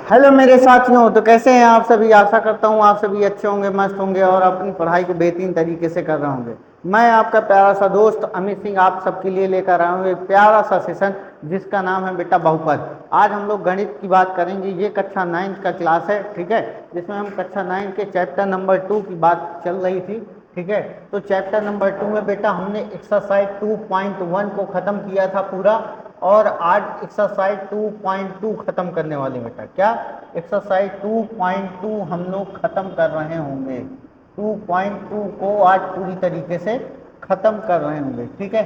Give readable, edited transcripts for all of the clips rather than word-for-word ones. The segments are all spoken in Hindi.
हेलो मेरे साथियों, तो कैसे हैं आप सभी। आशा करता हूँ आप सभी अच्छे होंगे, मस्त होंगे और अपनी पढ़ाई को बेहतरीन तरीके से कर रहे होंगे। मैं आपका प्यारा सा दोस्त अमित सिंह आप सबके लिए लेकर आया हूँ एक प्यारा सा सेशन जिसका नाम है बेटा बहुपद। आज हम लोग गणित की बात करेंगे। ये कक्षा 9th का क्लास है, ठीक है, जिसमें हम कक्षा 9 के चैप्टर नंबर 2 की बात चल रही थी, ठीक है। तो चैप्टर नंबर 2 में बेटा हमने एक्सरसाइज 2.1 को ख़त्म किया था पूरा, और आज एक्सरसाइज 2.2 खत्म करने वाले बेटा। क्या एक्सरसाइज 2.2 हम लोग खत्म कर रहे होंगे। 2.2 को आज पूरी तरीके से खत्म कर रहे होंगे, ठीक है।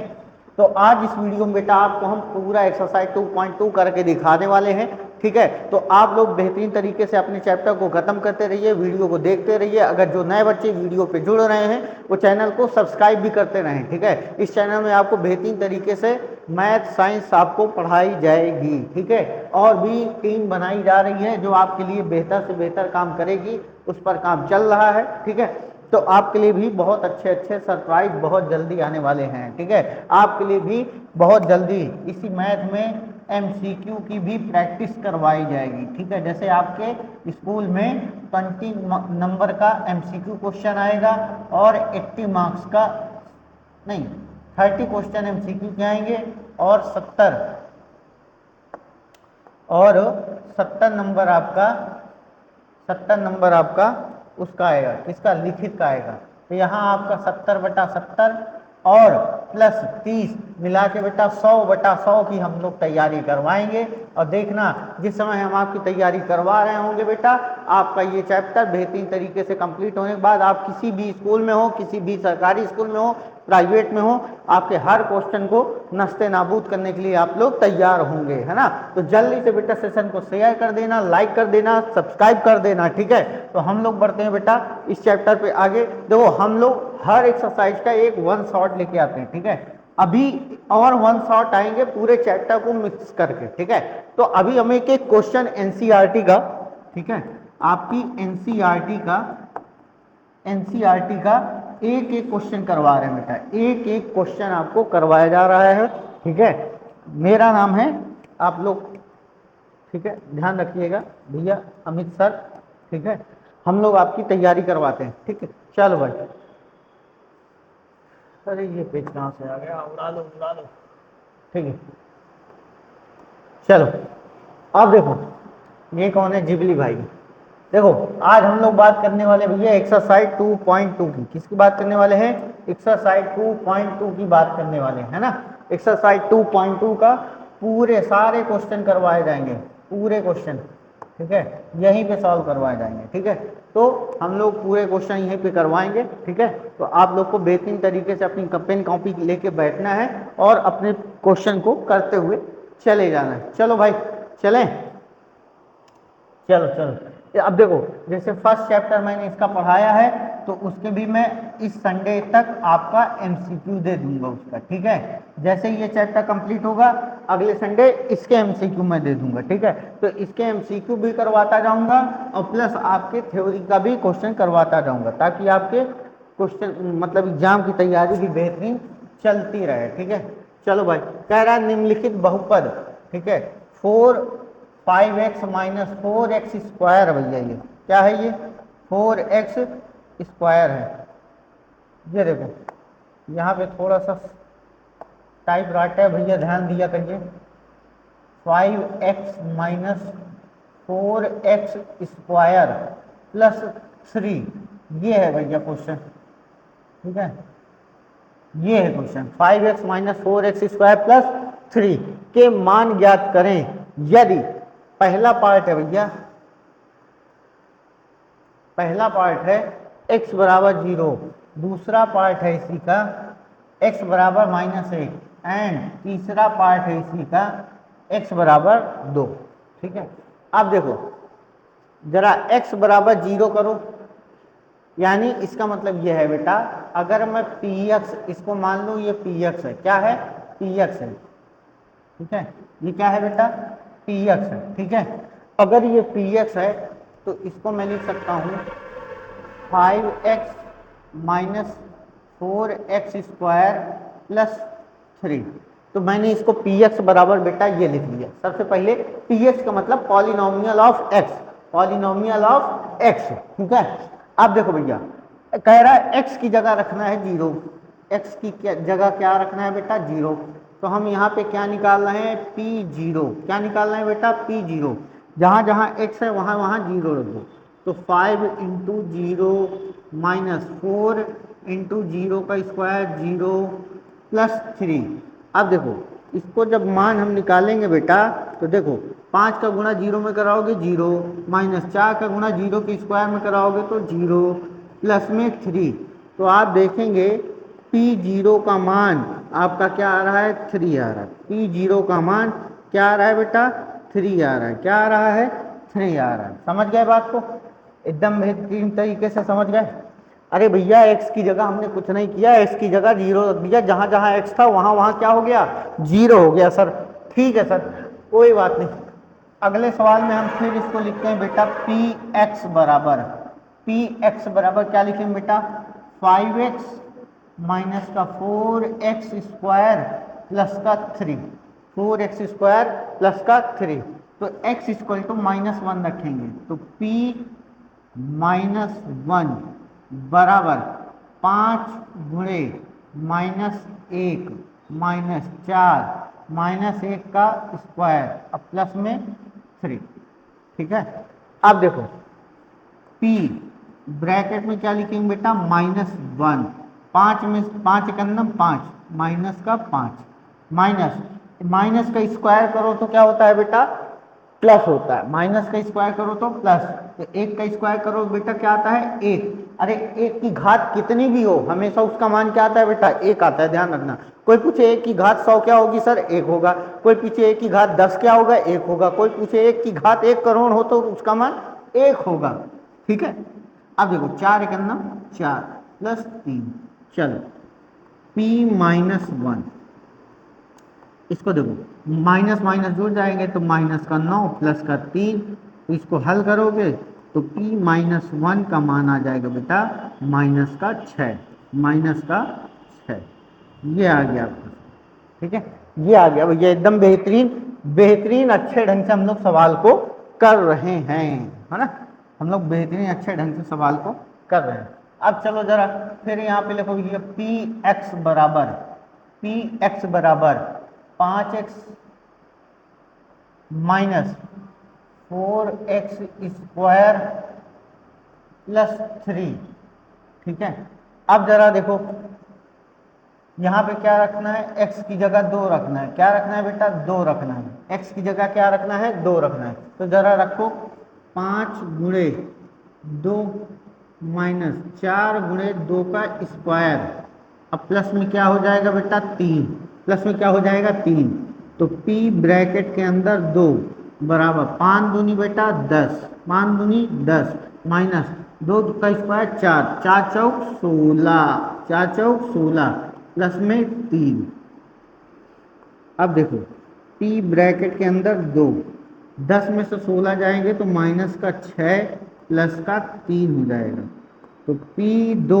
तो आज इस वीडियो में बेटा आपको हम पूरा एक्सरसाइज 2.2 करके दिखाने वाले हैं, ठीक है। तो आप लोग बेहतरीन तरीके से अपने चैप्टर को खत्म करते रहिए, वीडियो को देखते रहिए। अगर जो नए बच्चे वीडियो पे जुड़ रहे हैं वो चैनल को सब्सक्राइब भी करते रहें, ठीक है। इस चैनल में आपको बेहतरीन तरीके से मैथ साइंस आपको पढ़ाई जाएगी, ठीक है। और भी टीम बनाई जा रही है जो आपके लिए बेहतर से बेहतर काम करेगी, उस पर काम चल रहा है, ठीक है। तो आपके लिए भी बहुत अच्छे अच्छे सरप्राइज बहुत जल्दी आने वाले हैं, ठीक है। आपके लिए भी बहुत जल्दी इसी मैथ में एमसीक्यू की भी प्रैक्टिस करवाई जाएगी, ठीक है। जैसे आपके स्कूल में 20 नंबर का एमसीक्यू क्वेश्चन आएगा और 80 मार्क्स का नहीं 30 क्वेश्चन एमसीक्यू के आएंगे और 70 नंबर आपका 70 नंबर आपका उसका आएगा, किसका, लिखित का आएगा। तो यहाँ आपका 70/70 और प्लस 30 मिला के बेटा 100/100 की हम लोग तैयारी करवाएंगे। और देखना जिस समय हम आपकी तैयारी करवा रहे होंगे बेटा, आपका ये चैप्टर बेहतरीन तरीके से कंप्लीट होने के बाद आप किसी भी स्कूल में हो, किसी भी सरकारी स्कूल में हो, प्राइवेट में हो, आपके हर क्वेश्चन को नस्ते नाबूद करने के लिए आप लोग तैयार होंगे, है ना। तो जल्दी से बेटा सेशन को शेयर कर देना, लाइक कर देना, सब्सक्राइब कर देना, ठीक है। तो हम लोग बढ़ते हैं बेटा इस चैप्टर पे आगे। देखो हम लोग हर एक्सरसाइज का एक 1 शॉट लेके आते हैं, ठीक है। अभी और 1 शॉट आएंगे पूरे चैप्टर को मिक्स करके, ठीक है। तो अभी हम एक एक क्वेश्चन एनसीईआरटी का, ठीक है, आपकी एनसीईआरटी का एक एक क्वेश्चन करवा रहे हैं बेटा। एक एक क्वेश्चन आपको करवाया जा रहा है, ठीक है। मेरा नाम है, आप लोग, ठीक है, ध्यान रखिएगा भैया अमित सर, ठीक है। हम लोग आपकी तैयारी करवाते हैं, ठीक है। चलो भाई, अरे ये पेज कहाँ से आ गया, उड़ा लो उड़ा लो, ठीक है। चलो अब देखो ये कौन है, जिबली भाई। देखो आज हम लोग बात करने वाले भैया एक्सरसाइज 2.2 की। किसकी बात करने वाले हैं, एक्सरसाइज 2.2 की बात करने वाले हैं, है ना। एक्सरसाइज 2.2 का पूरे सारे क्वेश्चन करवाए जाएंगे, पूरे क्वेश्चन, ठीक है, यहीं पे सॉल्व करवाए जाएंगे, ठीक है। तो हम लोग पूरे क्वेश्चन यहीं पे करवाएंगे, ठीक है। तो आप लोग को बेहतरीन तरीके से अपनी पेन कॉपी लेके बैठना है और अपने क्वेश्चन को करते हुए चले जाना है। चलो भाई चलें, चलो चलो। अब देखो जैसे फर्स्ट चैप्टर मैंने इसका पढ़ाया है, तो उसके भी मैं इस संडे तक आपका एमसीक्यू दे दूंगा उसका, ठीक है। जैसे ही ये चैप्टर कंप्लीट होगा अगले संडे इसके एमसीक्यू मैं दे दूंगा, ठीक है। तो इसके एमसीक्यू भी करवाता जाऊंगा और प्लस आपके थ्योरी का भी क्वेश्चन करवाता जाऊंगा, ताकि आपके क्वेश्चन मतलब एग्जाम की तैयारी भी बेहतरीन चलती रहे, ठीक है। चलो भाई, कह रहा है निम्नलिखित बहुपद, ठीक है, 5x - 4x² भैया, ये क्या है, ये 4x² है। ये देखो यहाँ पे थोड़ा सा टाइप राइट है भैया, ध्यान दिया करिए। 5x - 4x² + 3, ये है भैया क्वेश्चन, ठीक है। ये है क्वेश्चन, 5x - 4x² + 3 के मान ज्ञात करें यदि, पहला पार्ट है भैया, पहला पार्ट है x = 0, दूसरा पार्ट है इसी का x = -1 एंड तीसरा पार्ट है इसी का x = 2, ठीक है। अब देखो जरा x = 0 करो, यानी इसका मतलब यह है बेटा, अगर मैं px इसको मान लूँ, ये px है, क्या है, px है, ठीक है। ये क्या है बेटा, px है, ठीक है। अगर ये px है तो इसको मैं लिख सकता हूँ 5x - 4x² + 3, तो मैंने इसको पी एक्स बराबर बेटा ये लिख लिया। सबसे पहले पी एक्स का मतलब polynomial of x, polynomial of x, ठीक है। अब देखो भैया कह रहा है एक्स की जगह रखना है जीरो, एक्स की जगह क्या रखना है बेटा जीरो। तो हम यहाँ पे क्या निकाल रहे हैं पी जीरो, क्या निकाल रहे हैं बेटा पी जीरो। जहाँ जहाँ एक्स है वहाँ वहाँ जीरो रख दो। तो 5 into zero minus 4 into zero का स्क्वायर जीरो प्लस 3। अब देखो इसको जब मान हम निकालेंगे बेटा तो देखो 5 का गुणा जीरो में कराओगे जीरो, माइनस 4 का गुणा जीरो के स्क्वायर में कराओगे तो जीरो, प्लस में 3। तो आप देखेंगे पी जीरो का मान आपका क्या आ रहा है 3 आ रहा है। पी जीरो का मान क्या आ रहा है बेटा 3 आ रहा है। क्या आ रहा है 3 आ रहा है। समझ गए बात को, एकदम बेहतरीन तरीके से समझ गए। अरे भैया एक्स की जगह हमने कुछ नहीं किया, एक्स की जगह जीरो रख दिया, जहां जहां एक्स था वहां वहां क्या हो गया जीरो हो गया सर। ठीक है सर, कोई बात नहीं। अगले सवाल में हम फिर इसको लिखते हैं बेटा पी एक्स बराबर, पी एक्स बराबर क्या लिखेंगे बेटा 5x माइनस का 4x स्क्वायर प्लस का 3, 4x स्क्वायर प्लस का 3। तो x इक्वल टू -1 रखेंगे तो p -1 बराबर 5 गुणे -1 -4 -1 का स्क्वायर अब प्लस में 3। ठीक है। अब देखो p ब्रैकेट में क्या लिखेंगे बेटा -1, 5 में 5 एक अंदर 5 माइनस का 5 माइनस माइनस का स्क्वायर करो तो क्या होता है बेटा प्लस होता है, माइनस का स्क्वायर करो तो प्लस। तो एक का स्क्वायर करो बेटा क्या आता है एक। अरे एक की घात कितनी भी हो हमेशा उसका मान क्या आता है बेटा एक आता है, ध्यान रखना। कोई पूछे एक की घात 100 क्या होगी सर एक होगा, कोई पूछे एक की घात 10 क्या होगा एक होगा, कोई पूछे एक की घात 1 करोड़ हो तो उसका मान एक होगा। ठीक है। अब देखो 4 एक अन्ना 4 प्लस 3, चलो p -1, इसको देखो माइनस माइनस जुड़ जाएंगे तो माइनस का 9 प्लस का 3। तो इसको हल करोगे तो p -1 का मान आ जाएगा बेटा माइनस का 6, माइनस का 6। ये आ गया आपका। ठीक है, ये आ गया भैया एकदम बेहतरीन, बेहतरीन अच्छे ढंग से हम लोग सवाल को कर रहे हैं, है ना। हम लोग बेहतरीन अच्छे ढंग से सवाल को कर रहे हैं। अब चलो जरा फिर यहाँ पे लिखो भैया पी एक्स बराबर, पी एक्स बराबर 5x minus 4x square plus 3। ठीक है। अब जरा देखो यहाँ पे क्या रखना है x की जगह 2 रखना है। क्या रखना है बेटा 2 रखना है। x की जगह क्या रखना है 2 रखना है। तो जरा रखो 5 गुणे 2 माइनस 4 गुणे 2 का स्क्वायर। अब प्लस में क्या हो जाएगा बेटा 3, प्लस में क्या हो जाएगा 3। तो p ब्रैकेट के अंदर 2 बराबर 5 दूनी बेटा 10, 5 दूनी 10 माइनस 2 का स्क्वायर 4, 4 चौक 16, 4 चौक 16 प्लस में 3। अब देखो p ब्रैकेट के अंदर 2, 10 में से 16 जाएंगे तो माइनस का 6 प्लस का 3 हो जाएगा। तो p2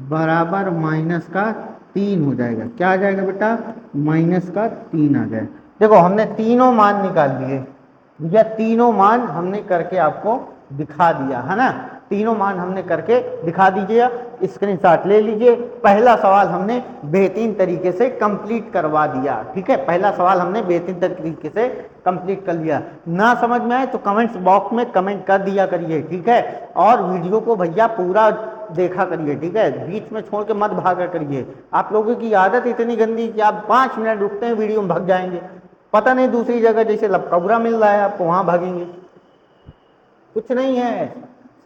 बराबर माइनस का 3 हो जाएगा। क्या आ जाएगा बेटा माइनस का 3 आ जाएगा। देखो हमने तीनों मान निकाल लिए, या तीनों मान हमने करके आपको दिखा दिया है ना। तीनों मान हमने करके दिखा दीजिए, स्क्रीनशॉट ले लीजिए। पहला सवाल हमने बेहतरीन तरीके से कंप्लीट करवा दिया। ठीक है, पहला सवाल हमने बेहतरीन तरीके से कंप्लीट कर लिया। ना समझ में आए तो कमेंट्स बॉक्स में कमेंट कर दिया करिए। ठीक है, और वीडियो को भैया पूरा देखा करिए। ठीक है, बीच में छोड़ के मत भागा करिए। आप लोगों की आदत इतनी गंदी कि आप 5 मिनट रुकते हैं वीडियो में भाग जाएंगे, पता नहीं दूसरी जगह जैसे लपकौरा मिल रहा है आपको वहां भागेंगे। कुछ नहीं है,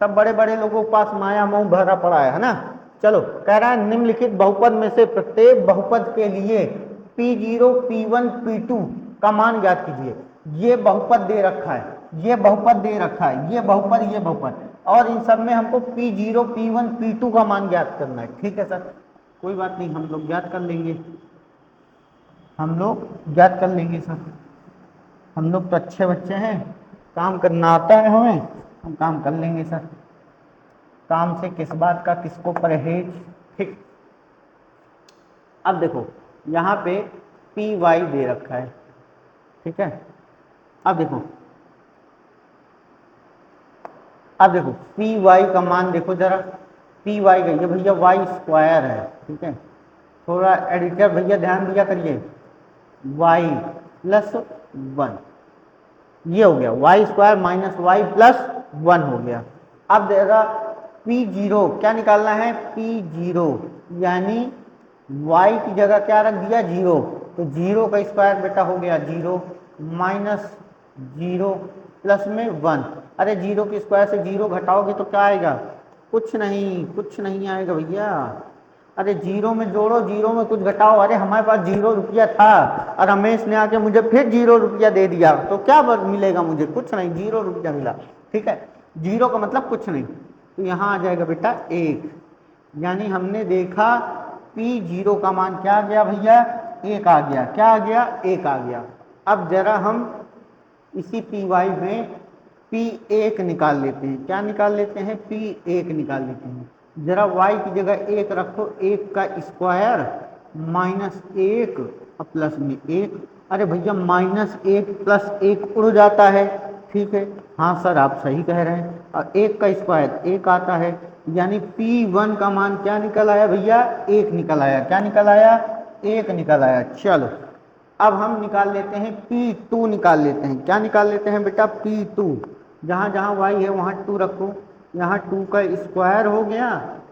सब बड़े बड़े लोगों के पास माया मोह भरा पड़ा है ना। चलो कह रहा है निम्नलिखित बहुपद में से प्रत्येक बहुपद के लिए P0 P1 P2 का मान ज्ञात कीजिए। ये बहुपद दे रखा है, ये बहुपद दे रखा है, ये बहुपद, ये बहुपद, और इन सब में हमको P0 P1 P2 का मान ज्ञात करना है। ठीक है सर, कोई बात नहीं, हम लोग ज्ञात कर लेंगे, हम लोग ज्ञात कर लेंगे सर। हम लोग तो अच्छे बच्चे हैं, काम करना आता है हमें, हम काम कर लेंगे सर। काम से किस बात का किसको परहेज। ठीक, अब देखो यहाँ पे पी वाई दे रखा है, ठीक है। अब देखो, अब देखो पी वाई का मान देखो जरा, पी वाई का ये भैया वाई स्क्वायर है, ठीक है। थोड़ा एडिटर भैया ध्यान दिया करिए, वाई प्लस वन, ये हो गया y square minus y plus one हो गया। अब देगा पी जीरो, क्या निकालना है, पी जीरो, यानी वाई की जगह क्या रख दिया, जीरो, तो जीरो का स्क्वायर बेटा हो गया जीरो, माइनस जीरो प्लस में वन। अरे जीरो के स्क्वायर से जीरो घटाओगे तो क्या आएगा, कुछ नहीं, कुछ नहीं आएगा भैया। अरे जीरो में जोड़ो, जीरो में कुछ घटाओ। अरे हमारे पास 0 रुपया था और रमेश ने आके मुझे फिर 0 रुपया दे दिया, तो क्या मिलेगा मुझे, कुछ नहीं, 0 रुपया मिला, ठीक है। जीरो का मतलब कुछ नहीं, तो यहाँ आ जाएगा बेटा एक, यानी हमने देखा पी जीरो का मान क्या आ गया भैया, एक आ गया, क्या आ गया, एक आ गया। अब जरा हम इसी पी वाई में पी एक निकाल लेते हैं, क्या निकाल लेते हैं, पी एक निकाल लेते हैं। जरा y की जगह एक रखो, एक का स्क्वायर माइनस एक और प्लस में एक। अरे भैया माइनस एक प्लस एक उड़ जाता है, ठीक है, हाँ सर आप सही कह रहे हैं, और एक का स्क्वायर एक आता है, यानी P1 का मान क्या निकल आया भैया, एक निकल आया, क्या निकल आया, एक निकल आया। चलो अब हम निकाल लेते हैं P2, निकाल लेते हैं, क्या निकाल लेते हैं बेटा, P2, जहाँ जहाँ y है वहाँ 2 रखो, यहाँ 2 का स्क्वायर हो गया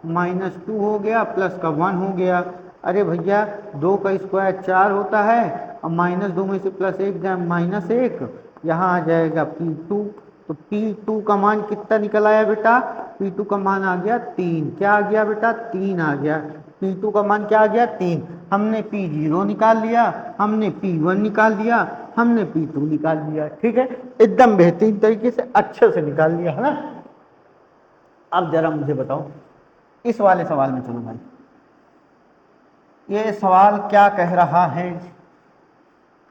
माइनस 2 हो गया प्लस का 1 हो गया। अरे भैया 2 का स्क्वायर 4 होता है और माइनस 2 में से प्लस 1 जाए माइनस 1, यहाँ आ जाएगा P2। तो P2 का मान कितना निकल आया बेटा, P2 का मान आ गया 3, क्या आ गया बेटा, 3 आ गया। P2 का मान क्या आ गया, 3। हमने P0 निकाल लिया, हमने P1 निकाल दिया, हमने P2 निकाल दिया, ठीक है, एकदम बेहतरीन तरीके से अच्छे से निकाल लिया है ना। अब जरा मुझे बताओ इस वाले सवाल में, चलो भाई ये सवाल क्या कह रहा है,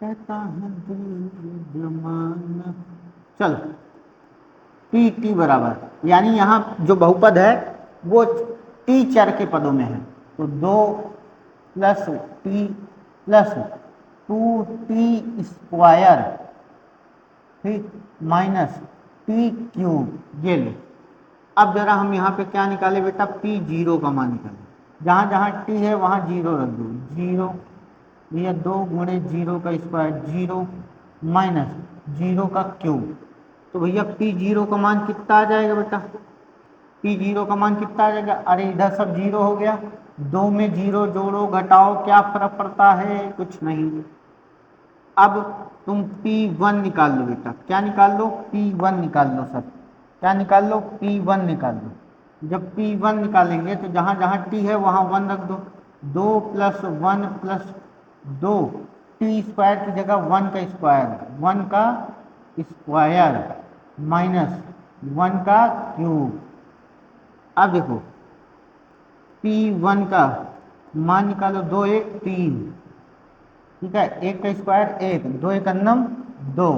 कहता है दिल जमाना, चलो टी टी बराबर, यानी यहाँ जो बहुपद है वो टी चर के पदों में है, तो 2 plus T plus 2t square, ठीक, माइनस टी क्यूब, ये लो। अब जरा हम यहाँ पे क्या निकाले बेटा, पी जीरो का मान निकाले, जहाँ जहाँ टी है वहाँ जीरो रख दो, जीरो, भैया 2 गुणे जीरो का स्क्वायर जीरो माइनस जीरो का क्यूब, तो भैया पी जीरो का मान कितना आ जाएगा बेटा, पी जीरो का मान कितना आ जाएगा, अरे इधर सब जीरो हो गया, 2 में जीरो जोड़ो घटाओ क्या फर्क पड़ता है, कुछ नहीं। अब तुम P1 निकाल लो बेटा, क्या निकाल लो, P1 निकाल लो सर, क्या निकाल लो, P1 निकाल लो। जब P1 निकालेंगे तो जहाँ जहाँ T है वहाँ 1 रख दो, 2 प्लस 1 प्लस 2, टी स्क्वायर की जगह 1 का स्क्वायर, 1 का स्क्वायर माइनस 1 का क्यूब। अब देखो P1 का मान निकालो, 2 1 3, ठीक है, 1 का स्क्वायर 1, 2 1 अन्नम 2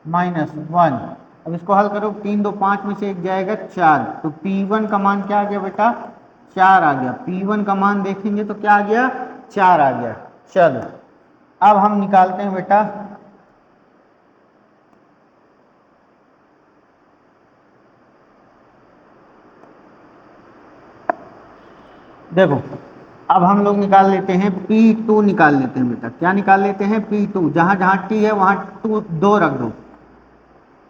माइनस 1। अब इसको हल करो, 3 2 5 में से 1 जाएगा 4, तो P1 का मान क्या आ गया बेटा, 4 आ गया। P1 का मान देखेंगे तो क्या आ गया, 4 आ गया। चलो अब हम निकालते हैं बेटा देखो, अब हम लोग निकाल लेते हैं P2, निकाल लेते हैं बेटा, क्या निकाल लेते हैं, P2, जहाँ जहाँ T है वहाँ 2 रख दो,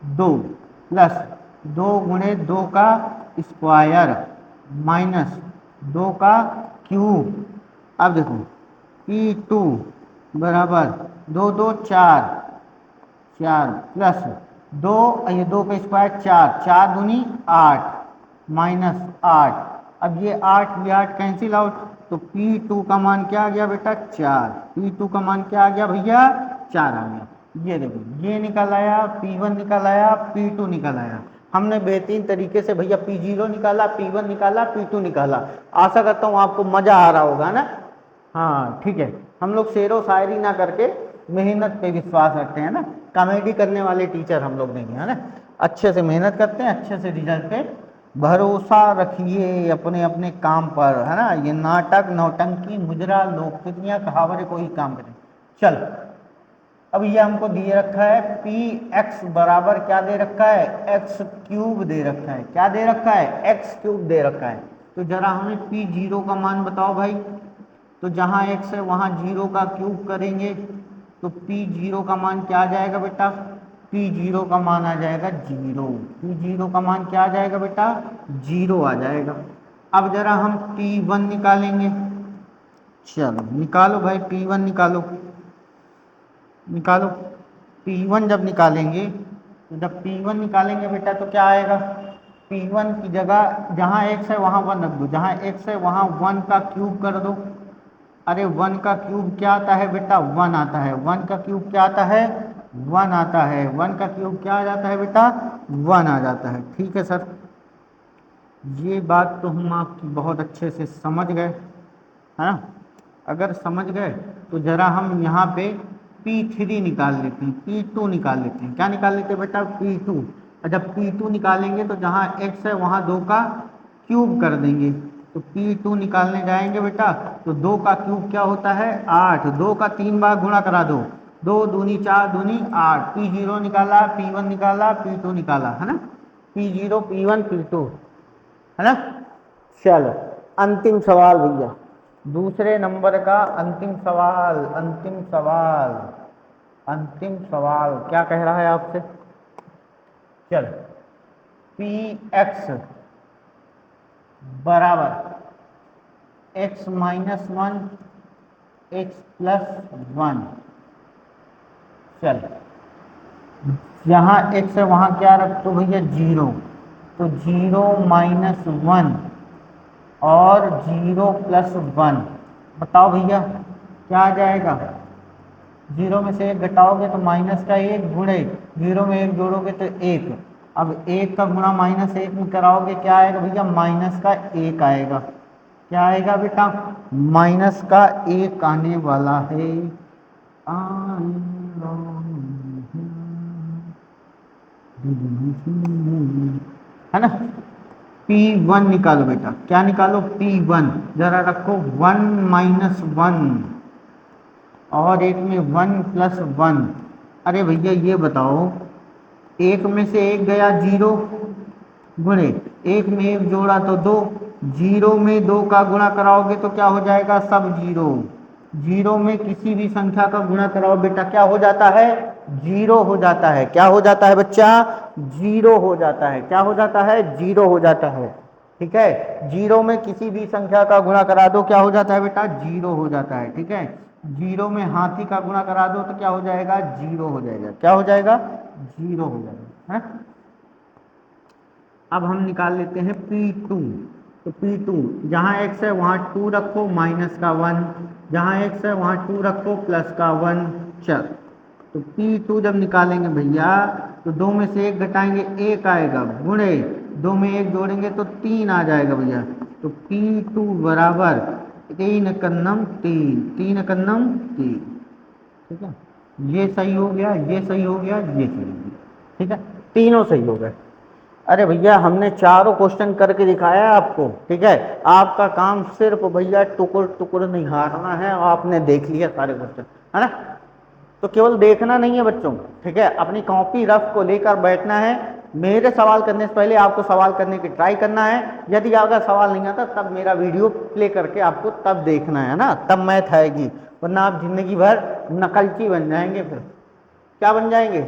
2 प्लस 2 गुणे 2 का स्क्वायर माइनस 2 का क्यूब। अब देखो P2 बराबर 2 2 4, 4 प्लस 2, ये 2 का स्क्वायर 4, 4 दूनी 8 माइनस 8। अब ये 8 ये 8 कैंसिल आउट, तो P2 का मान क्या आ गया बेटा, 4, P2 का मान क्या आ गया भैया, 4 आ गया। ये देखो ये निकल आया, P1 निकल आया, P2 निकल आया। हमने बेहतरीन तरीके से भैया P0 निकाला, P1 निकाला, P2 निकाला। आशा करता हूँ आपको मजा आ रहा होगा ना। हाँ ठीक है, हम लोग शेरो शायरी ना करके मेहनत पे विश्वास रखते हैं ना, कॉमेडी करने वाले टीचर हम लोग नहीं है ना, अच्छे से मेहनत करते हैं, अच्छे से रिजल्ट पे भरोसा रखिए अपने अपने काम पर, है ना। ये नाटक नौटंकी मुजरा लोकप्रिय कहावत कोई काम करें, चल, अब ये हमको दिए रखा है पी एक्स बराबर क्या दे रखा है, एक्स क्यूब दे रखा है। क्या दे रखा है, एक्स क्यूब दे रखा है। तो जरा हमें पी जीरो का मान बताओ भाई। तो जहाँ एक्स है वहाँ जीरो का क्यूब करेंगे तो पी जीरो का मान क्या आ जाएगा बेटा, पी जीरो का मान आ जाएगा जीरो। पी जीरो का मान क्या आ जाएगा बेटा, जीरो आ जाएगा। अब जरा हम पी वन निकालेंगे। चलो निकालो भाई, पी वन निकालो, निकालो। P1 जब निकालेंगे, तो जब P1 निकालेंगे बेटा तो क्या आएगा, P1 की जगह जहाँ x है वहाँ 1 रख दो, जहाँ x है वहाँ 1 का क्यूब कर दो। अरे 1 का क्यूब क्या आता है बेटा, 1 आता है। 1 का क्यूब क्या आता है, 1 आता है। 1 का क्यूब क्या आ जाता है बेटा, 1 आ जाता है। ठीक है सर, ये बात तो हम आपकी बहुत अच्छे से समझ गए, है ना। अगर समझ गए तो जरा हम यहाँ पे P3 निकाल लेते हैं, P2 निकाल लेते हैं। क्या निकाल लेते हैं बेटा, P2। और जब P2 निकालेंगे तो जहाँ x है वहाँ 2 का क्यूब कर देंगे। तो P2 निकालने जाएंगे बेटा तो 2 का क्यूब क्या होता है, 8। 2 का 3 बार गुणा करा दो, 2 दूनी 4 दूनी 8। P0 निकाला, P1 निकाला, P2 निकाला, है ना। P0 P1 P2, है ना। चलो अंतिम सवाल भैया, दूसरे नंबर का अंतिम सवाल, अंतिम सवाल, अंतिम सवाल क्या कह रहा है आपसे। चल, पी एक्स बराबर x minus one x plus one. चल, यहाँ एक्स है वहाँ क्या रख दो भैया, जीरो। तो जीरो माइनस वन और जीरो प्लस वन, बताओ भैया क्या आ जाएगा। जीरो में से एक घटाओगे तो माइनस का एक, गुणे जीरो में एक जोड़ोगे तो एक। अब एक का गुणा माइनस एक में कराओगे क्या आएगा भैया, माइनस का एक आएगा। क्या आएगा बेटा, माइनस का एक आने वाला है। है ना। P1 निकालो बेटा, क्या निकालो, P1। जरा रखो 1 माइनस वन और एक में 1 प्लस वन। अरे भैया ये बताओ, एक में से एक गया जीरो, गुणे एक में एक जोड़ा तो दो। जीरो में दो का गुणा कराओगे तो क्या हो जाएगा, सब जीरो। जीरो में किसी भी संख्या का गुणा कराओ बेटा क्या हो जाता है, जीरो हो जाता है। क्या हो जाता है बच्चा, जीरो हो जाता है। क्या हो जाता है, जीरो हो जाता है। ठीक है, जीरो में किसी भी संख्या का गुणा करा दो क्या हो जाता है बेटा, जीरो हो जाता है। ठीक है, जीरो में हाथी का गुणा करा दो तो क्या हो जाएगा, जीरो हो जाएगा। क्या हो जाएगा, जीरो हो जाएगा, है। अब हम निकाल लेते हैं P2। तो P2 जहाँ x है वहाँ 2 रखो माइनस का 1, जहाँ x है वहाँ 2 रखो प्लस का 1। चल, तो P2 जब निकालेंगे भैया तो दो में से एक घटाएंगे एक आएगा, गुणे दो में एक जोड़ेंगे तो तीन आ जाएगा भैया। तो P2 बराबर तीन कन्नम तीन, तीन कन्नम तीन। ठीक है, ये सही हो गया, ये सही हो गया, ये सही हो गया। ठीक है, तीनों सही हो गए। अरे भैया हमने चारों क्वेश्चन करके दिखाया है आपको। ठीक है, आपका काम सिर्फ भैया टुकुर टुकुर निहारना है। आपने देख लिया सारे क्वेश्चन, है ना। तो केवल देखना नहीं है बच्चों, ठीक है, अपनी कॉपी रफ को लेकर बैठना है। मेरे सवाल करने से पहले आपको सवाल करने की ट्राई करना है। यदि अगर सवाल नहीं आता तब मेरा वीडियो प्ले करके आपको तब देखना है ना, तब मैथ आएगी। वरना आप जिंदगी भर नकलची बन जाएंगे। फिर क्या बन जाएंगे,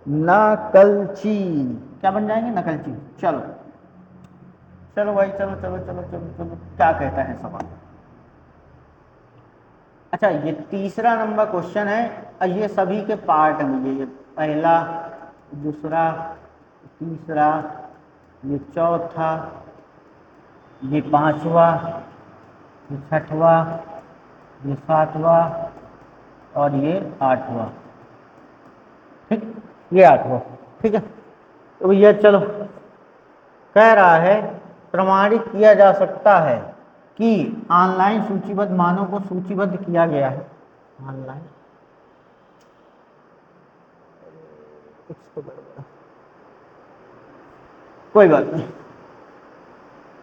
नकलची। क्या बन जाएंगे, नकलची। चलो चलो भाई, चलो चलो चलो चलो चलो, क्या कहता है सवाल। अच्छा, ये तीसरा नंबर क्वेश्चन है और ये सभी के पार्ट हैं। ये पहला, दूसरा, तीसरा, ये चौथा, ये पांचवा, ये छठवा, ये सातवां और ये आठवां। ठीक, ये आठवां। ठीक है, तो भैया चलो, कह रहा है प्रमाणित किया जा सकता है कि ऑनलाइन सूचीबद्ध मानों को सूचीबद्ध किया गया है। ऑनलाइन कुछ तो गड़बड़ है। कोई बात नहीं,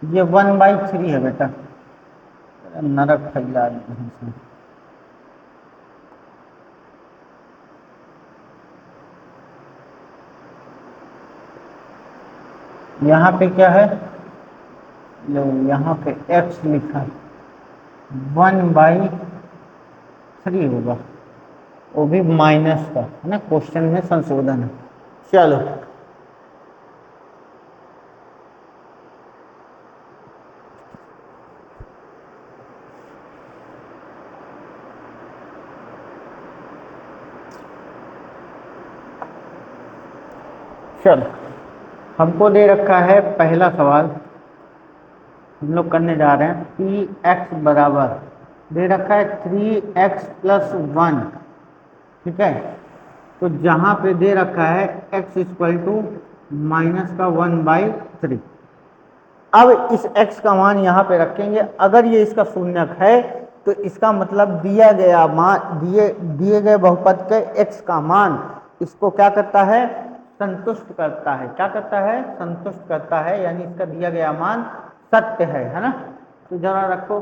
ये 1/3 है बेटा, नरक फैला दी है इसमें। यहाँ पे क्या है, लो यहाँ पे x लिखा है, 1/3 होगा, वो भी माइनस का है ना, क्वेश्चन में संशोधन है। चलो चलो, हमको दे रखा है पहला सवाल, हम लोग करने जा रहे हैं, पी एक्स बराबर दे रखा है 3x+1, ठीक है। तो जहाँ पे दे रखा है x इक्वल टू -1/3, अब इस x का मान यहाँ पे रखेंगे, अगर ये इसका शून्यक है तो इसका मतलब दिया गया मान, दिए गए बहुपद के x का मान इसको क्या करता है, संतुष्ट करता है। क्या करता है, संतुष्ट करता है, यानी इसका दिया गया मान सत्य है ना। तो जरा रखो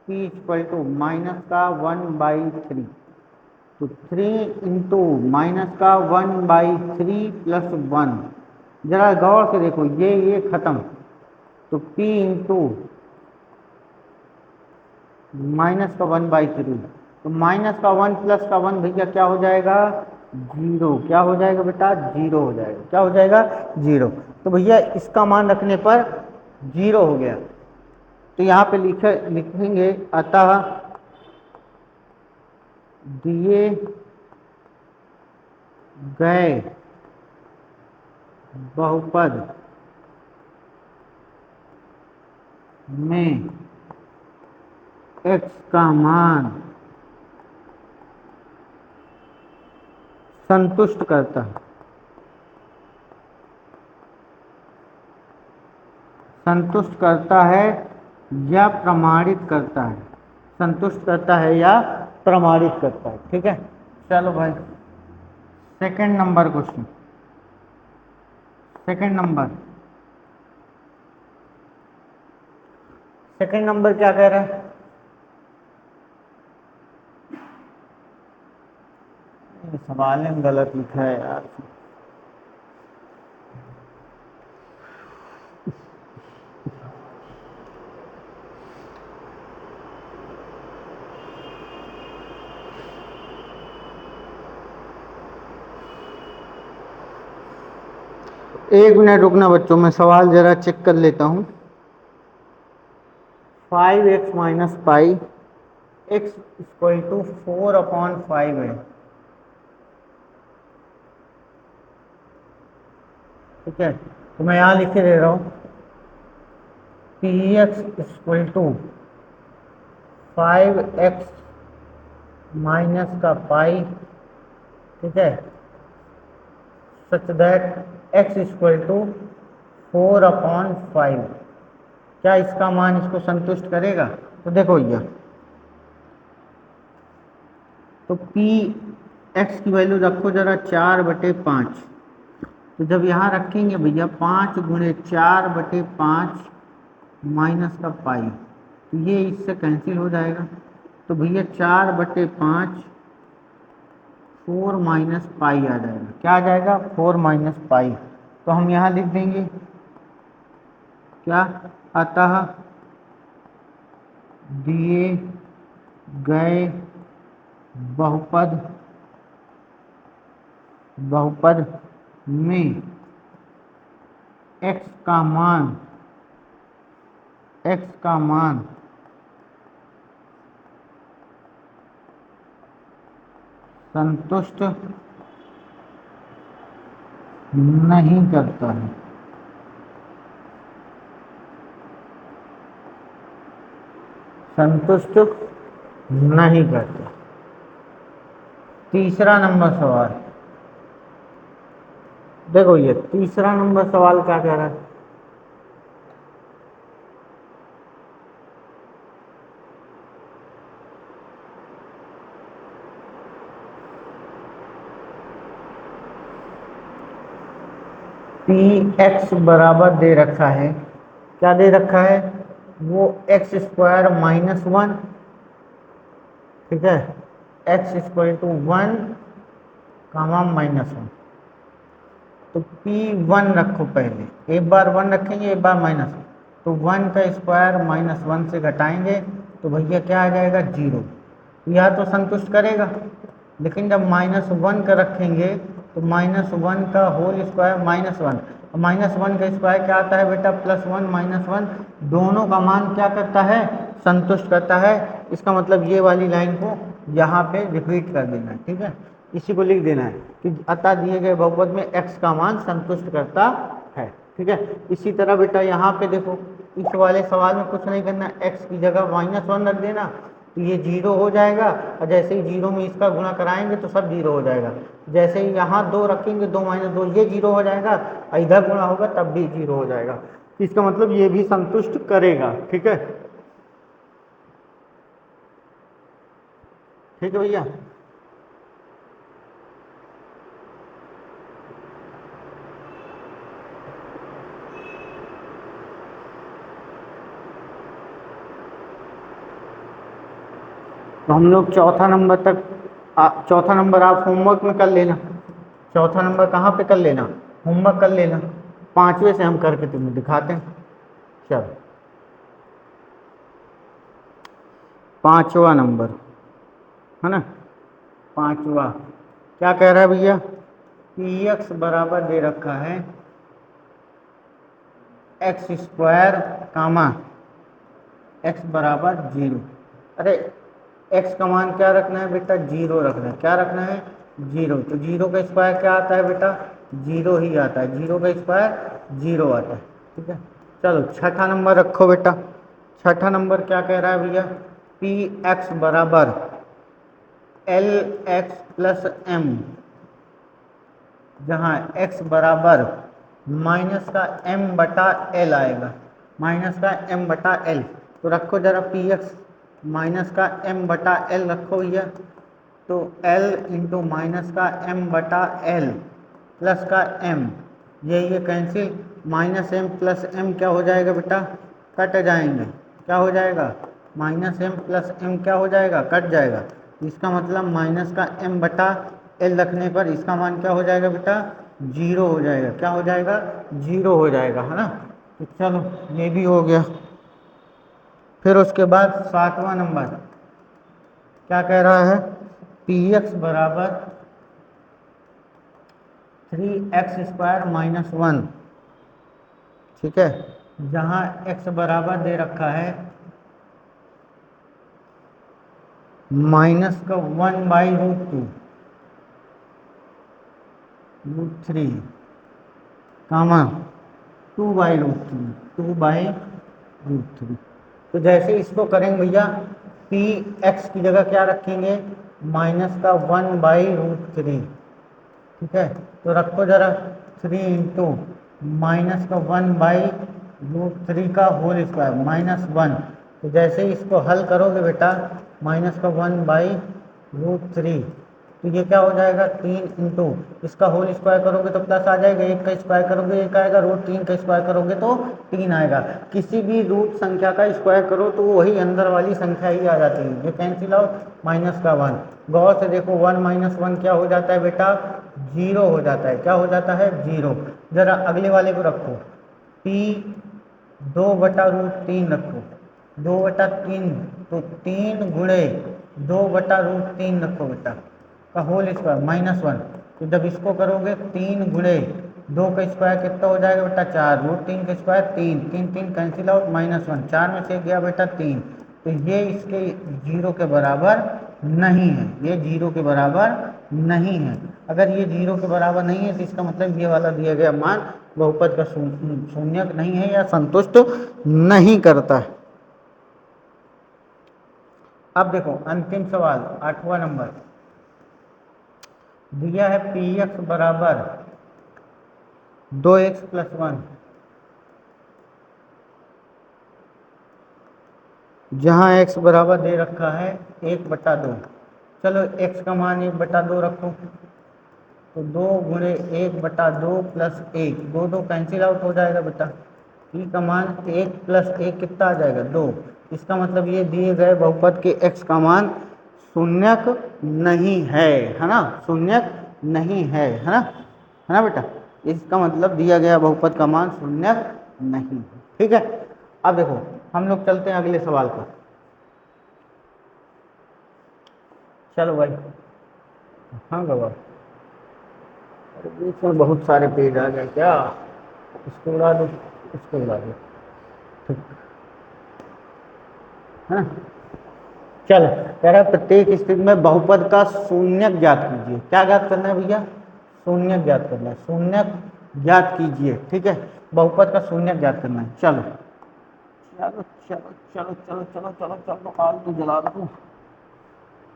p इक्वल टू -1/3, तो 3 इंटू -1/3+1, जरा गौर से देखो, ये खत्म, तो p इंटू -1/3, तो -1 +1 भैया क्या हो जाएगा, 0। क्या हो जाएगा बेटा, 0 हो जाएगा। क्या हो जाएगा, 0। तो भैया इसका मान रखने पर 0 हो गया। तो यहाँ पे लिखेंगे, अतः दिए गए बहुपद में x का मान संतुष्ट करता है, संतुष्ट करता है या प्रमाणित करता है, संतुष्ट करता है या प्रमाणित करता है, ठीक है। चलो भाई, second number question, second number, second number क्या कह रहा है, ये सवाल में गलत लिखा है यार। एक मिनट रुकना बच्चों, मैं सवाल जरा चेक कर लेता हूँ। 5x minus pi x equal to 4/5 है, ठीक है। तो मैं यहाँ लिख के दे रहा हूँ, p x equal to 5x minus का पाई, ठीक है, such that x equal to 4/5। क्या इसका मान इसको संतुष्ट करेगा, तो देखो भैया, तो p x की वैल्यू रखो जरा 4/5, तो जब यहाँ रखेंगे भैया 5 गुणे 4/5 माइनस का पाई, तो ये इससे कैंसिल हो जाएगा। तो भैया 4/5 4 माइनस पाई आ जाएगा। क्या आ जाएगा, 4 माइनस पाई। तो हम यहाँ लिख देंगे क्या, अतः दिए गए बहुपद बहुपद में x का मान, x का मान संतुष्ट नहीं करता है, संतुष्ट नहीं करता। तीसरा नंबर सवाल देखो, ये तीसरा नंबर सवाल क्या कह रहा है, पी एक्स बराबर दे रखा है, क्या दे रखा है, वो x² -1, ठीक है, x इक्वल टू 1, -1, तो P1 रखो पहले, एक बार 1 रखेंगे एक बार माइनस, तो 1 का स्क्वायर माइनस 1 से घटाएंगे तो भैया क्या आ जाएगा 0। यह तो संतुष्ट करेगा, लेकिन जब -1 का रखेंगे तो -1 का होल स्क्वायर -1, -1 का स्क्वायर क्या आता है बेटा +1 -1, दोनों का मान क्या करता है संतुष्ट करता है। इसका मतलब ये वाली लाइन को यहाँ पे रिपीट कर देना है, ठीक है, इसी को लिख देना है कि अतः दिए गए बहुपद में x का मान संतुष्ट करता है, ठीक है। इसी तरह बेटा यहाँ पे देखो, इस वाले सवाल में कुछ नहीं करना, x की जगह -1 रख देना तो ये 0 हो जाएगा, और जैसे ही 0 में इसका गुणा कराएंगे तो सब 0 हो जाएगा। जैसे ही यहाँ 2 रखेंगे 2 - 2 ये 0 हो जाएगा, और इधर गुणा होगा तब भी 0 हो जाएगा। इसका मतलब ये भी संतुष्ट करेगा, ठीक है, ठीक है भैया। तो हम लोग चौथा नंबर तक चौथा नंबर आप होमवर्क में कर लेना, चौथा नंबर कहाँ पे कर लेना, होमवर्क कर लेना, पांचवे से हम करके तुम्हें दिखाते हैं। चलो पांचवा नंबर है ना, पांचवा क्या कह रहा है भैया, पी एक्स बराबर दे रखा है x² कामा x बराबर 0। अरे x का मान क्या रखना है बेटा 0 रखना है, क्या रखना है 0, तो 0 का स्क्वायर क्या आता है बेटा 0 ही आता है, 0 का स्क्वायर 0 आता है, ठीक है। चलो छठा नंबर रखो बेटा, छठा नंबर क्या कह रहा है भैया, पी एक्स बराबर LX+M, जहाँ x बराबर -m/L आएगा, -m/L, तो रखो जरा पी एक्स -m/L रखो भैया, तो L इंटू -m/L प्लस का m, ये कैंसिल, -m+m क्या हो जाएगा बेटा कट जाएंगे, क्या हो जाएगा -m+m क्या हो जाएगा कट जाएगा, इसका मतलब -m/L रखने पर इसका मान क्या हो जाएगा बेटा 0 हो जाएगा, क्या हो जाएगा 0 हो जाएगा, है ना। तो चलो ये भी हो गया। फिर उसके बाद सातवां नंबर क्या कह रहा है, पी एक्स बराबर 3x² - 1, ठीक है, जहाँ x बराबर दे रखा है -1/√2 √3 कामा 2/√3 2/√3। तो जैसे इसको करेंगे भैया, पी एक्स की जगह क्या रखेंगे -1/√3, ठीक है, तो रखो जरा 3 इंटू -1/√3 का होल स्क्वायर -1, तो जैसे ही इसको हल करोगे बेटा -1/√3, तो ये क्या हो जाएगा 3 इंटू इसका होल स्क्वायर करोगे तो प्लस आ जाएगा, एक का स्क्वायर करोगे एक आएगा, √3 का स्क्वायर करोगे तो 3 आएगा। किसी भी रूट संख्या का स्क्वायर करो तो वही अंदर वाली संख्या ही आ जाती है, ये कैंसिल आउट -1। गौर से देखो 1 - 1 क्या हो जाता है बेटा 0 हो जाता है, क्या हो जाता है 0। जरा अगले वाले को रखो, P 2/√3 रखो, 2/3, तो 3 गुणे 2/√3 रखो बेटा का होल स्क्वायर -1, तो जब इसको करोगे 3 गुणे 2 का स्क्वायर कितना हो जाएगा बेटा 4, √3 का स्क्वायर 3, 3 3 कैंसिल आउट -1, 4 में से गया बेटा 3, तो ये इसके 0 के बराबर नहीं है, ये 0 के बराबर नहीं है। अगर ये 0 के बराबर नहीं है तो इसका मतलब ये वाला दिया गया मान बहुपद का शून्यक नहीं है या संतुष्ट नहीं करता है। अब देखो अंतिम सवाल आठवां नंबर दिया है, पी एक्स बराबर 2x+1, जहाँ x बराबर दे रखा है 1/2। चलो x का मान 1/2 रखो, तो 2 गुणे 1/2 प्लस 1, 2 2 कैंसिल आउट हो जाएगा बेटा, p का मान 1 + 1 कितना आ जाएगा 2। इसका मतलब ये दिए गए बहुपद के x का मान शून्यक नहीं है, है ना, शून्यक नहीं है ना, है ना बेटा। इसका मतलब दिया गया बहुपद का मान शून्य नहीं है। ठीक है, अब देखो हम लोग चलते हैं अगले सवाल पर। चलो भाई, हाँ गवाह, अरे बीच में बहुत सारे पेज आ गए क्या, इसको उड़ा दो, इसको उड़ा दो, ठीक है। चलो, कह रहा है प्रत्येक स्थिति में बहुपद का शून्यक ज्ञात कीजिए। क्या ज्ञात करना है भैया? शून्यक ज्ञात करना है, शून्यक ज्ञात कीजिए। ठीक है, बहुपद का शून्यक ज्ञात करना है। चलो चलो चलो चलो चलो चलो चलो चलो, फालतू जला दो।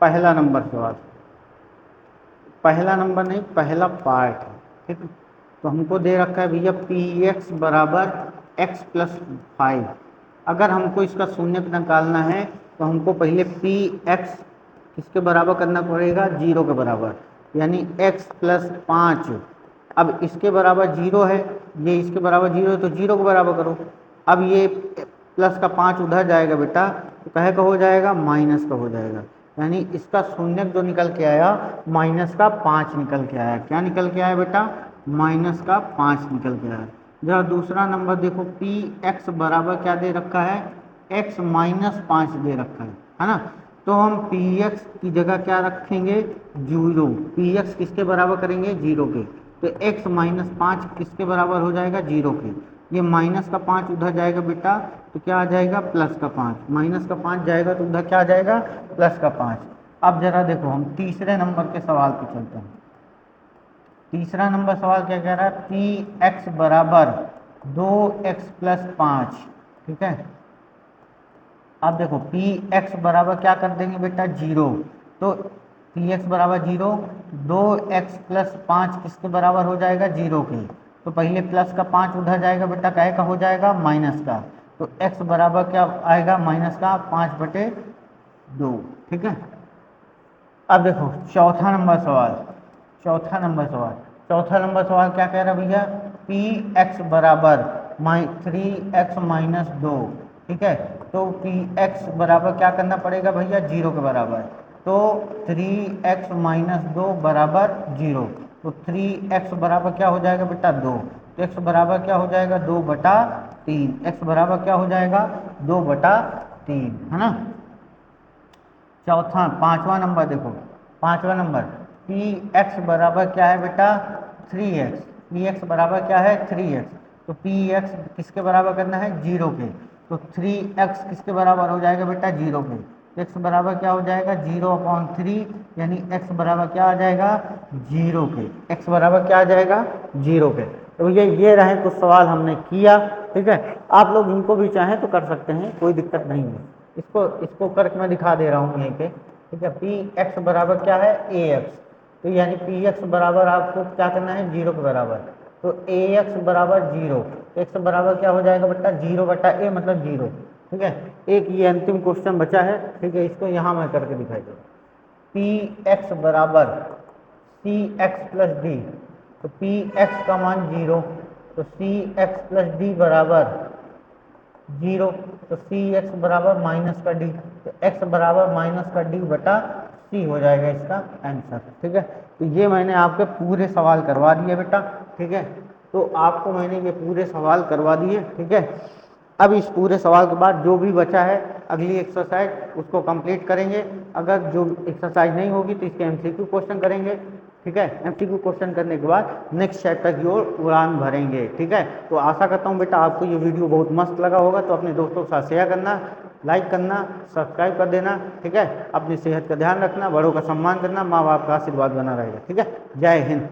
पहला नंबर सवाल, पहला नंबर नहीं, पहला पार्ट है। ठीक है, तो हमको दे रखा है भैया पी एक्स बराबर एक्स प्लस 5। अगर हमको इसका शून्यक निकालना है तो हमको पहले पी एक्स किसके बराबर करना पड़ेगा? 0 के बराबर, यानी एक्स प्लस 5। अब इसके बराबर 0 है, ये इसके बराबर 0 है, तो 0 के बराबर करो। अब ये प्लस का 5 उधर जाएगा बेटा, तो कहे का हो जाएगा, माइनस का हो जाएगा। यानी इसका शून्यक जो निकल के आया माइनस का 5 निकल के आया। क्या निकल के आया बेटा? माइनस का 5 निकल के आया। जरा दूसरा नंबर देखो, पी एक्स बराबर क्या दे रखा है? एक्स माइनस 5 दे रखा है ना। तो हम पी एक्स की जगह क्या रखेंगे? 0। पी एक्स किसके बराबर करेंगे? 0 के। तो एक्स माइनस 5 किसके बराबर हो जाएगा? 0 के। ये माइनस का 5 उधर जाएगा बेटा, तो क्या आ जाएगा? प्लस का 5। माइनस का 5 जाएगा तो उधर क्या आ जाएगा? प्लस का 5। अब जरा देखो हम तीसरे नंबर के सवाल पे चलते हैं। तीसरा नंबर सवाल क्या कह रहा है? पी एक्स बराबर 2x प्लस 5। ठीक है, अब देखो पी एक्स बराबर क्या कर देंगे बेटा? 0। तो पी एक्स बराबर 0, 2x प्लस 5 किसके बराबर हो जाएगा? 0 के। तो पहले प्लस का 5 उधर जाएगा बेटा, काहे का हो जाएगा? माइनस का। तो x बराबर क्या आएगा? माइनस का 5/2। ठीक है, अब देखो चौथा नंबर सवाल, चौथा नंबर सवाल, चौथा नंबर सवाल क्या कह रहा है भैया? पी एक्स बराबर 3x माइनस 2। ठीक है, तो पी एक्स बराबर क्या करना पड़ेगा भैया? 0 के बराबर। तो 3x माइनस 2 बराबर 0। तो 3x बराबर क्या हो जाएगा बेटा? 2। तो x बराबर क्या हो जाएगा? 2/3। x बराबर क्या हो जाएगा? 2/3, है ना। चौथा पांचवा नंबर देखो, पांचवा नंबर पी एक्स बराबर क्या है बेटा? 3x। पी एक्स बराबर क्या है? 3x। तो पी एक्स किसके बराबर करना है? 0 के। तो 3x किसके बराबर हो जाएगा बेटा? 0 के। x बराबर क्या हो जाएगा? 0/3, यानी x बराबर क्या आ जाएगा? 0 के। x बराबर क्या आ जाएगा? 0 के। तो ये रहे कुछ सवाल हमने किया। ठीक है, आप लोग इनको भी चाहें तो कर सकते हैं, कोई दिक्कत नहीं है। इसको करके मैं दिखा दे रहा हूँ यहीं पे। ठीक है, पी एक्स बराबर क्या है? ए एक्स। तो यानी पी एक्स बराबर आपको क्या करना है? 0 के बराबर। तो ए एक्स बराबर 0, एक्स बराबर क्या हो जाएगा बेटा? 0/a मतलब 0। ठीक है, एक ये अंतिम क्वेश्चन बचा है। ठीक है, इसको यहाँ मैं करके दिखाई दूँ। पी एक्स बराबर सी एक्स प्लस डी। तो पी एक्स का मान 0, तो सी एक्स प्लस डी बराबर 0। तो सी एक्स बराबर माइनस का डी। तो एक्स बराबर माइनस का डी बटा सी हो जाएगा इसका आंसर। ठीक है, तो ये मैंने आपके पूरे सवाल करवा दिए बेटा। ठीक है, तो आपको मैंने ये पूरे सवाल करवा दिए। ठीक है, अब इस पूरे सवाल के बाद जो भी बचा है अगली एक्सरसाइज उसको कंप्लीट करेंगे। अगर जो एक्सरसाइज नहीं होगी तो इसके एमसीक्यू क्वेश्चन करेंगे। ठीक है, एमसीक्यू क्वेश्चन करने के बाद नेक्स्ट चैप्टर की ओर उड़ान भरेंगे। ठीक है, तो आशा करता हूँ बेटा आपको ये वीडियो बहुत मस्त लगा होगा। तो अपने दोस्तों के साथ शेयर करना, लाइक करना, सब्सक्राइब कर देना। ठीक है, अपनी सेहत का ध्यान रखना, बड़ों का सम्मान करना, माँ बाप का आशीर्वाद बना रहेगा। ठीक है, जय हिंद।